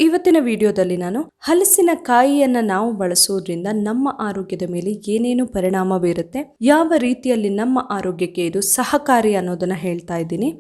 ಇವತ್ತಿನ ವಿಡಿಯೋದಲ್ಲಿ ನಾನು ಹಲಸಿನ ಕಾಯಿಯನ್ನ ನಾವು ಬಳಸೋದ್ರಿಂದ ನಮ್ಮ ಆರೋಗ್ಯದ ಮೇಲೆ ಏನೇನು ಪರಿಣಾಮ ಬೀರುತ್ತೆ, ಯಾವ ರೀತಿಯಲ್ಲಿ ನಮ್ಮ ಆರೋಗ್ಯಕ್ಕೆ ಇದು ಸಹಕಾರಿ ಅನ್ನೋದನ್ನ ಹೇಳ್ತಾ ಇದ್ದೀನಿ.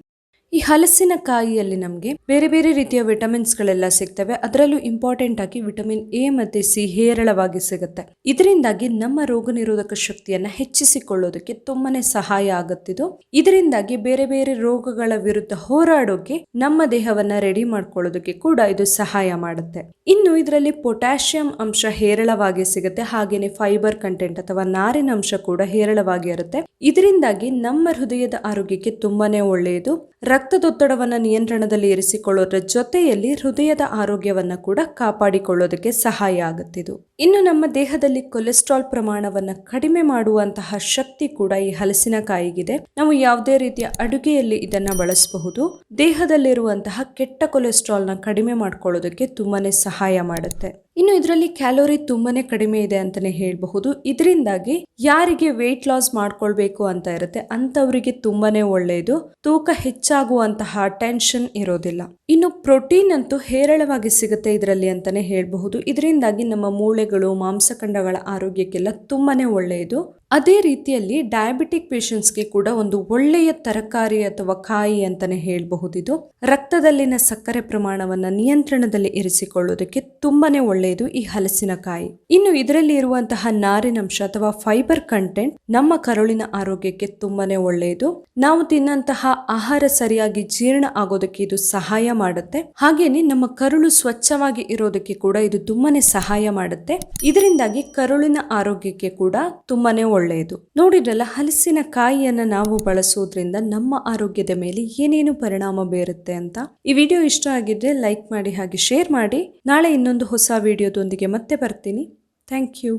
ಈ ಹಲಸಿನ ಕಾಯಿಯಲ್ಲಿ ನಮಗೆ ಬೇರೆ ಬೇರೆ ರೀತಿಯ ವಿಟಮಿನ್ಸ್ ಗಳೆಲ್ಲ ಸಿಗ್ತವೆ. ಅದರಲ್ಲೂ ಇಂಪಾರ್ಟೆಂಟ್ ಆಗಿ ವಿಟಮಿನ್ ಎ ಮತ್ತೆ ಸಿ ಹೇರಳವಾಗಿ ಸಿಗುತ್ತೆ. ಇದರಿಂದಾಗಿ ನಮ್ಮ ರೋಗ ನಿರೋಧಕ ಶಕ್ತಿಯನ್ನ ಹೆಚ್ಚಿಸಿಕೊಳ್ಳೋದಕ್ಕೆ ತುಂಬಾನೇ ಸಹಾಯ ಆಗುತ್ತಿದ್ದು, ಇದರಿಂದಾಗಿ ಬೇರೆ ಬೇರೆ ರೋಗಗಳ ವಿರುದ್ಧ ಹೋರಾಡೋಕೆ ನಮ್ಮ ದೇಹವನ್ನ ರೆಡಿ ಮಾಡ್ಕೊಳ್ಳೋದಕ್ಕೆ ಕೂಡ ಇದು ಸಹಾಯ ಮಾಡುತ್ತೆ. ಇನ್ನು ಇದರಲ್ಲಿ ಪೊಟ್ಯಾಷಿಯಂ ಅಂಶ ಹೇರಳವಾಗಿ ಸಿಗುತ್ತೆ, ಹಾಗೇನೆ ಫೈಬರ್ ಕಂಟೆಂಟ್ ಅಥವಾ ನಾರಿನ ಅಂಶ ಕೂಡ ಹೇರಳವಾಗಿ ಇರುತ್ತೆ. ಇದರಿಂದಾಗಿ ನಮ್ಮ ಹೃದಯದ ಆರೋಗ್ಯಕ್ಕೆ ತುಂಬಾನೇ ಒಳ್ಳೆಯದು. ರಕ್ತದೊತ್ತಡವನ್ನ ನಿಯಂತ್ರಣದಲ್ಲಿ ಇರಿಸಿಕೊಳ್ಳೋದ್ರ ಜೊತೆಯಲ್ಲಿ ಹೃದಯದ ಆರೋಗ್ಯವನ್ನ ಕೂಡ ಕಾಪಾಡಿಕೊಳ್ಳೋದಕ್ಕೆ ಸಹಾಯ ಆಗುತ್ತಿದ್ದು. ಇನ್ನು ನಮ್ಮ ದೇಹದಲ್ಲಿ ಕೊಲೆಸ್ಟ್ರಾಲ್ ಪ್ರಮಾಣವನ್ನ ಕಡಿಮೆ ಮಾಡುವಂತಹ ಶಕ್ತಿ ಕೂಡ ಈ ಹಲಸಿನಕಾಯಿಗಿದೆ. ನಾವು ಯಾವುದೇ ರೀತಿಯ ಅಡುಗೆಯಲ್ಲಿ ಇದನ್ನ ಬಳಸಬಹುದು. ದೇಹದಲ್ಲಿರುವಂತಹ ಕೆಟ್ಟ ಕೊಲೆಸ್ಟ್ರಾಲ್ ನ ಕಡಿಮೆ ಮಾಡ್ಕೊಳ್ಳೋದಕ್ಕೆ ತುಂಬಾನೇ ಸಹಾಯ ಮಾಡುತ್ತೆ. ಇನ್ನು ಇದರಲ್ಲಿ ಕ್ಯಾಲೋರಿ ತುಂಬಾನೇ ಕಡಿಮೆ ಇದೆ ಅಂತಾನೆ ಹೇಳಬಹುದು. ಇದರಿಂದಾಗಿ ಯಾರಿಗೆ ವೆಯ್ಟ್ ಲಾಸ್ ಮಾಡ್ಕೊಳ್ಬೇಕು ಅಂತ ಇರುತ್ತೆ ಅಂತವರಿಗೆ ತುಂಬಾನೇ ಒಳ್ಳೆಯದು. ತೂಕ ಹೆಚ್ಚಾಗುವಂತಹ ಟೆನ್ಷನ್ ಇರೋದಿಲ್ಲ. ಇನ್ನು ಪ್ರೋಟೀನ್ ಅಂತೂ ಹೇರಳವಾಗಿ ಸಿಗುತ್ತೆ ಇದರಲ್ಲಿ ಅಂತಾನೆ ಹೇಳಬಹುದು. ಇದರಿಂದಾಗಿ ನಮ್ಮ ಮೂಳೆಗಳು, ಮಾಂಸಖಂಡಗಳ ಆರೋಗ್ಯಕ್ಕೆಲ್ಲ ತುಂಬಾನೇ ಒಳ್ಳೆಯದು. ಅದೇ ರೀತಿಯಲ್ಲಿ ಡಯಾಬಿಟಿಕ್ ಪೇಷಂಟ್ಸ್ಗೆ ಕೂಡ ಒಂದು ಒಳ್ಳೆಯ ತರಕಾರಿ ಅಥವಾ ಕಾಯಿ ಅಂತಾನೆ ಹೇಳಬಹುದಿದು. ರಕ್ತದಲ್ಲಿನ ಸಕ್ಕರೆ ಪ್ರಮಾಣವನ್ನ ನಿಯಂತ್ರಣದಲ್ಲಿ ಇರಿಸಿಕೊಳ್ಳೋದಕ್ಕೆ ತುಂಬಾನೇ ಒಳ್ಳೆಯದು ಈ ಹಲಸಿನಕಾಯಿ. ಇನ್ನು ಇದರಲ್ಲಿ ಇರುವಂತಹ ನಾರಿನಂಶ ಅಥವಾ ಫೈಬರ್ ಕಂಟೆಂಟ್ ನಮ್ಮ ಕರುಳಿನ ಆರೋಗ್ಯಕ್ಕೆ ತುಂಬಾನೇ ಒಳ್ಳೆಯದು. ನಾವು ತಿನ್ನಂತಹ ಆಹಾರ ಸರಿಯಾಗಿ ಜೀರ್ಣ ಆಗೋದಕ್ಕೆ ಇದು ಸಹಾಯ ಮಾಡುತ್ತೆ. ಹಾಗೇನೆ ನಮ್ಮ ಕರುಳು ಸ್ವಚ್ಛವಾಗಿ ಇರೋದಕ್ಕೆ ಕೂಡ ಇದು ತುಂಬಾನೇ ಸಹಾಯ ಮಾಡುತ್ತೆ. ಇದರಿಂದಾಗಿ ಕರುಳಿನ ಆರೋಗ್ಯಕ್ಕೆ ಕೂಡ ತುಂಬಾನೇ ಒಳ್ಳೆಯದು. ನೋಡಿದ್ರಲ್ಲ, ಹಲಸಿನ ಕಾಯಿಯನ್ನ ನಾವು ಬಳಸೋದ್ರಿಂದ ನಮ್ಮ ಆರೋಗ್ಯದ ಮೇಲೆ ಏನೇನು ಪರಿಣಾಮ ಬೀರುತ್ತೆ ಅಂತ. ಈ ವಿಡಿಯೋ ಇಷ್ಟ ಆಗಿದ್ರೆ ಲೈಕ್ ಮಾಡಿ, ಹಾಗೆ ಶೇರ್ ಮಾಡಿ. ನಾಳೆ ಇನ್ನೊಂದು ಹೊಸ ವಿಡಿಯೋದೊಂದಿಗೆ ಮತ್ತೆ ಬರ್ತೀನಿ. Thank you.